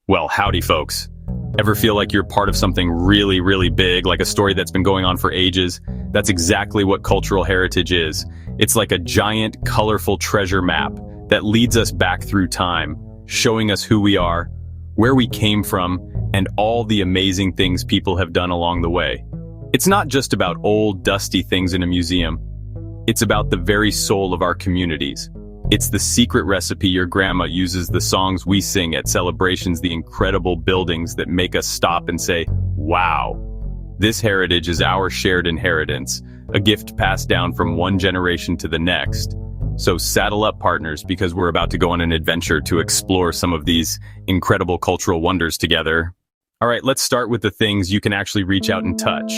Well, howdy folks. Ever feel like you're part of something really, really big, like a story that's been going on for ages? That's exactly what cultural heritage is. It's like a giant, colorful treasure map that leads us back through time, showing us who we are, where we came from, and all the amazing things people have done along the way. It's not just about old, dusty things in a museum. It's about the very soul of our communities. It's the secret recipe your grandma uses, the songs we sing at celebrations, the incredible buildings that make us stop and say, wow. This heritage is our shared inheritance, a gift passed down from one generation to the next. So saddle up, partners, because we're about to go on an adventure to explore some of these incredible cultural wonders together. All right, let's start with the things you can actually reach out and touch.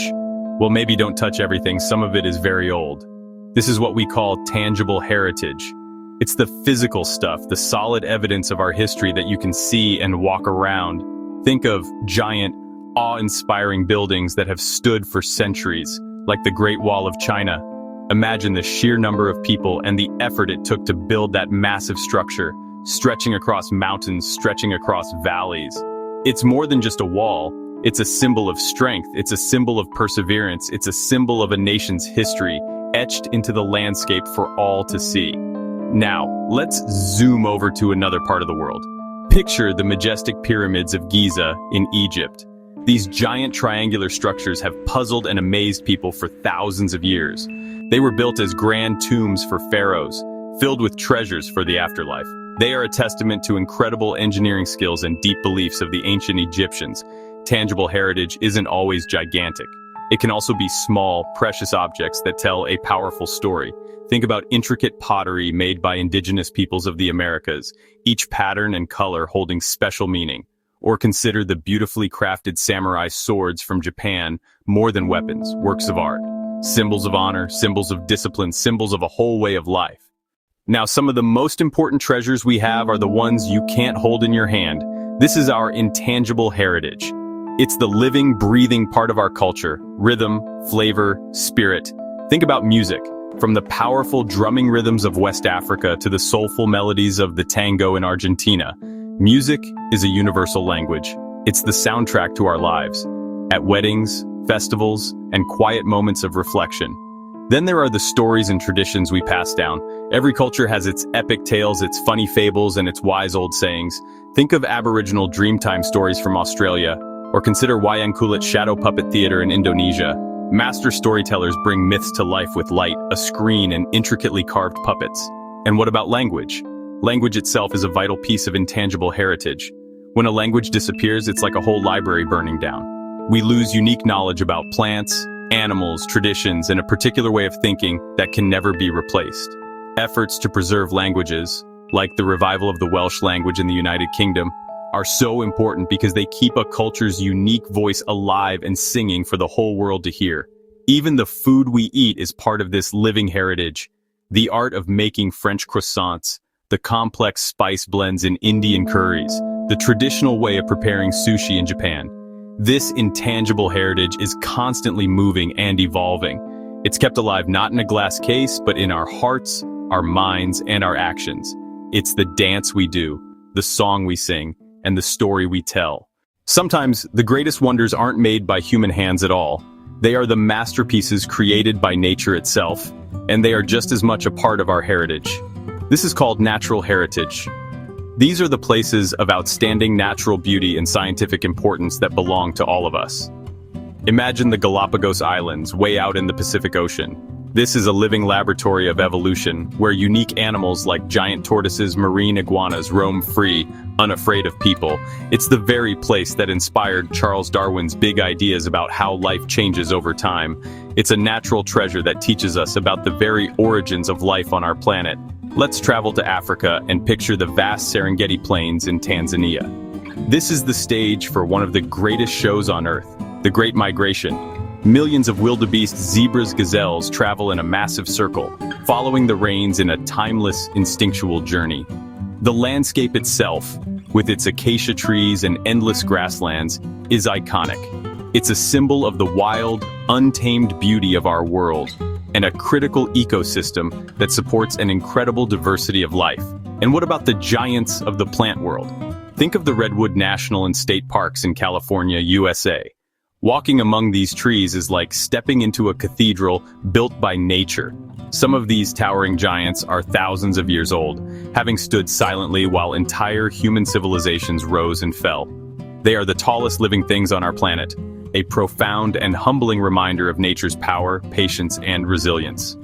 Well, maybe don't touch everything. Some of it is very old. This is what we call tangible heritage. It's the physical stuff, the solid evidence of our history that you can see and walk around. Think of giant, awe-inspiring buildings that have stood for centuries, like the Great Wall of China. Imagine the sheer number of people and the effort it took to build that massive structure, stretching across mountains, stretching across valleys. It's more than just a wall. It's a symbol of strength. It's a symbol of perseverance. It's a symbol of a nation's history, etched into the landscape for all to see. Now, let's zoom over to another part of the world. Picture the majestic pyramids of Giza in Egypt. These giant triangular structures have puzzled and amazed people for thousands of years. They were built as grand tombs for pharaohs, filled with treasures for the afterlife. They are a testament to incredible engineering skills and deep beliefs of the ancient Egyptians. Tangible heritage isn't always gigantic. It can also be small, precious objects that tell a powerful story. Think about intricate pottery made by indigenous peoples of the Americas, each pattern and color holding special meaning. Or consider the beautifully crafted samurai swords from Japan, more than weapons, works of art. Symbols of honor, symbols of discipline, symbols of a whole way of life. Now, some of the most important treasures we have are the ones you can't hold in your hand. This is our intangible heritage. It's the living, breathing part of our culture. Rhythm, flavor, spirit. Think about music. From the powerful drumming rhythms of West Africa to the soulful melodies of the tango in Argentina, music is a universal language. It's the soundtrack to our lives. At weddings, festivals, and quiet moments of reflection. Then there are the stories and traditions we pass down. Every culture has its epic tales, its funny fables, and its wise old sayings. Think of Aboriginal Dreamtime stories from Australia, or consider wayang kulit shadow puppet theater in Indonesia. Master storytellers bring myths to life with light, a screen, and intricately carved puppets. And what about language? Language itself is a vital piece of intangible heritage. When a language disappears, it's like a whole library burning down. We lose unique knowledge about plants, animals, traditions, and a particular way of thinking that can never be replaced. Efforts to preserve languages, like the revival of the Welsh language in the United Kingdom, are so important because they keep a culture's unique voice alive and singing for the whole world to hear. Even the food we eat is part of this living heritage. The art of making French croissants, the complex spice blends in Indian curries, the traditional way of preparing sushi in Japan. This intangible heritage is constantly moving and evolving. It's kept alive not in a glass case, but in our hearts, our minds, and our actions. It's the dance we do, the song we sing, and the story we tell. Sometimes, the greatest wonders aren't made by human hands at all. They are the masterpieces created by nature itself, and they are just as much a part of our heritage. This is called natural heritage. These are the places of outstanding natural beauty and scientific importance that belong to all of us. Imagine the Galapagos Islands, way out in the Pacific Ocean. This is a living laboratory of evolution, where unique animals like giant tortoises, marine iguanas roam free, unafraid of people. It's the very place that inspired Charles Darwin's big ideas about how life changes over time. It's a natural treasure that teaches us about the very origins of life on our planet. Let's travel to Africa and picture the vast Serengeti Plains in Tanzania. This is the stage for one of the greatest shows on Earth, the Great Migration. Millions of wildebeest, zebras, gazelles travel in a massive circle, following the reins in a timeless, instinctual journey. The landscape itself, with its acacia trees and endless grasslands, is iconic. It's a symbol of the wild, untamed beauty of our world, and a critical ecosystem that supports an incredible diversity of life. And what about the giants of the plant world? Think of the Redwood National and State Parks in California, USA. Walking among these trees is like stepping into a cathedral built by nature. Some of these towering giants are thousands of years old, having stood silently while entire human civilizations rose and fell. They are the tallest living things on our planet, a profound and humbling reminder of nature's power, patience, and resilience.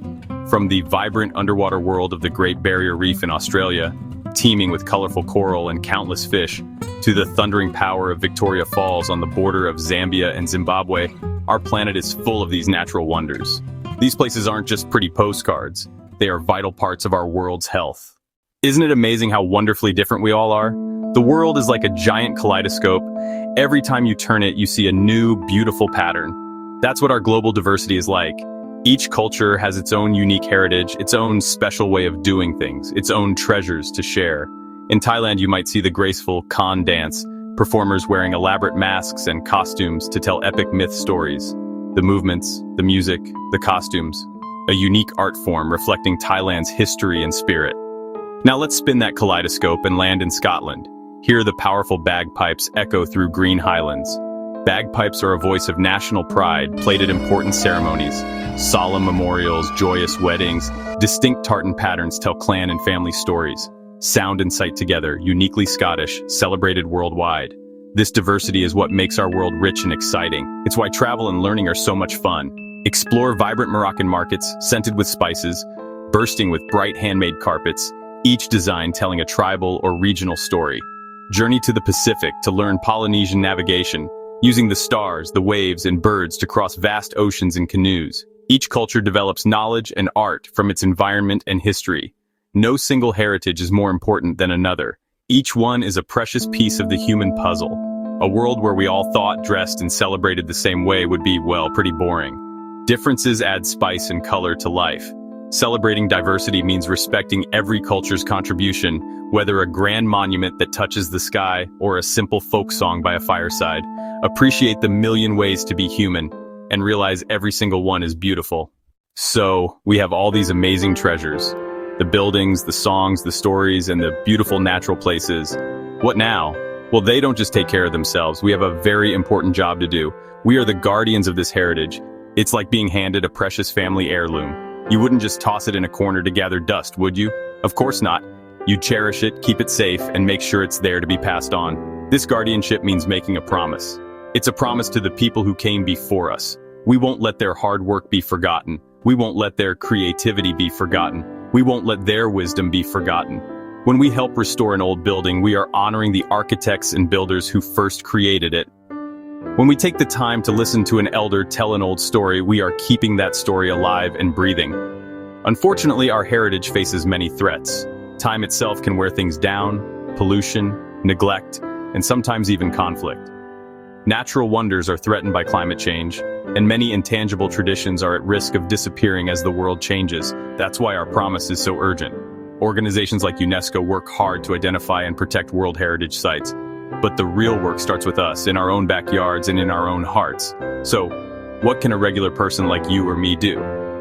From the vibrant underwater world of the Great Barrier Reef in Australia, teeming with colorful coral and countless fish, to the thundering power of Victoria Falls on the border of Zambia and Zimbabwe, our planet is full of these natural wonders. These places aren't just pretty postcards, they are vital parts of our world's health. Isn't it amazing how wonderfully different we all are? The world is like a giant kaleidoscope. Every time you turn it, you see a new, beautiful pattern. That's what our global diversity is like. Each culture has its own unique heritage, its own special way of doing things, its own treasures to share. In Thailand, you might see the graceful Khan dance, performers wearing elaborate masks and costumes to tell epic myth stories. The movements, the music, the costumes, a unique art form reflecting Thailand's history and spirit. Now let's spin that kaleidoscope and land in Scotland. Here the powerful bagpipes echo through green highlands. Bagpipes are a voice of national pride, played at important ceremonies. Solemn memorials, joyous weddings, distinct tartan patterns tell clan and family stories. Sound and sight together, uniquely Scottish, celebrated worldwide. This diversity is what makes our world rich and exciting. It's why travel and learning are so much fun. Explore vibrant Moroccan markets, scented with spices, bursting with bright handmade carpets, each design telling a tribal or regional story. Journey to the Pacific to learn Polynesian navigation, using the stars, the waves, and birds to cross vast oceans in canoes. Each culture develops knowledge and art from its environment and history. No single heritage is more important than another. Each one is a precious piece of the human puzzle. A world where we all thought, dressed, and celebrated the same way would be, well, pretty boring. Differences add spice and color to life. Celebrating diversity means respecting every culture's contribution, whether a grand monument that touches the sky or a simple folk song by a fireside. Appreciate the million ways to be human, and realize every single one is beautiful. So, we have all these amazing treasures. The buildings, the songs, the stories, and the beautiful natural places. What now? Well, they don't just take care of themselves. We have a very important job to do. We are the guardians of this heritage. It's like being handed a precious family heirloom. You wouldn't just toss it in a corner to gather dust, would you? Of course not. You cherish it, keep it safe, and make sure it's there to be passed on. This guardianship means making a promise. It's a promise to the people who came before us. We won't let their hard work be forgotten. We won't let their creativity be forgotten. We won't let their wisdom be forgotten. When we help restore an old building, we are honoring the architects and builders who first created it. When we take the time to listen to an elder tell an old story, we are keeping that story alive and breathing. Unfortunately, our heritage faces many threats. Time itself can wear things down, pollution, neglect, and sometimes even conflict. Natural wonders are threatened by climate change, and many intangible traditions are at risk of disappearing as the world changes. That's why our promise is so urgent. Organizations like UNESCO work hard to identify and protect World Heritage Sites. But the real work starts with us, in our own backyards and in our own hearts. So, what can a regular person like you or me do?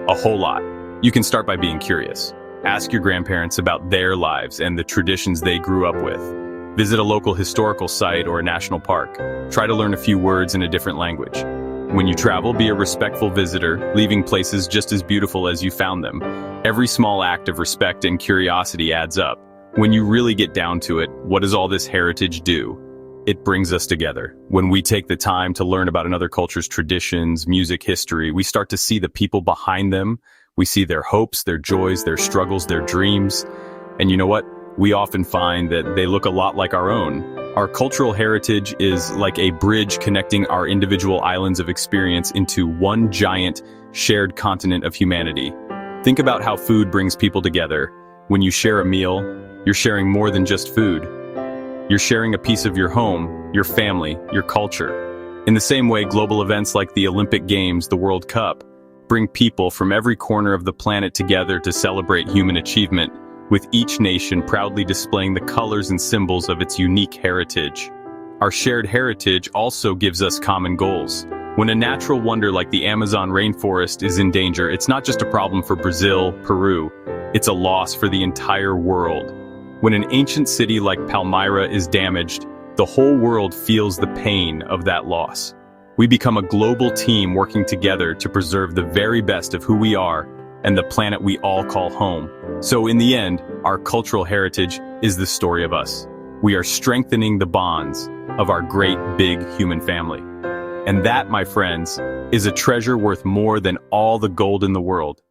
A whole lot. You can start by being curious. Ask your grandparents about their lives and the traditions they grew up with. Visit a local historical site or a national park. Try to learn a few words in a different language. When you travel, be a respectful visitor, leaving places just as beautiful as you found them. Every small act of respect and curiosity adds up. When you really get down to it, what does all this heritage do? It brings us together. When we take the time to learn about another culture's traditions, music, history, we start to see the people behind them. We see their hopes, their joys, their struggles, their dreams. And you know what? We often find that they look a lot like our own. Our cultural heritage is like a bridge connecting our individual islands of experience into one giant, shared continent of humanity. Think about how food brings people together. When you share a meal, you're sharing more than just food. You're sharing a piece of your home, your family, your culture. In the same way, global events like the Olympic Games, the World Cup, bring people from every corner of the planet together to celebrate human achievement, with each nation proudly displaying the colors and symbols of its unique heritage. Our shared heritage also gives us common goals. When a natural wonder like the Amazon rainforest is in danger, it's not just a problem for Brazil, Peru, it's a loss for the entire world. When an ancient city like Palmyra is damaged, the whole world feels the pain of that loss. We become a global team working together to preserve the very best of who we are and the planet we all call home. So in the end, our cultural heritage is the story of us. We are strengthening the bonds of our great big human family. And that, my friends, is a treasure worth more than all the gold in the world.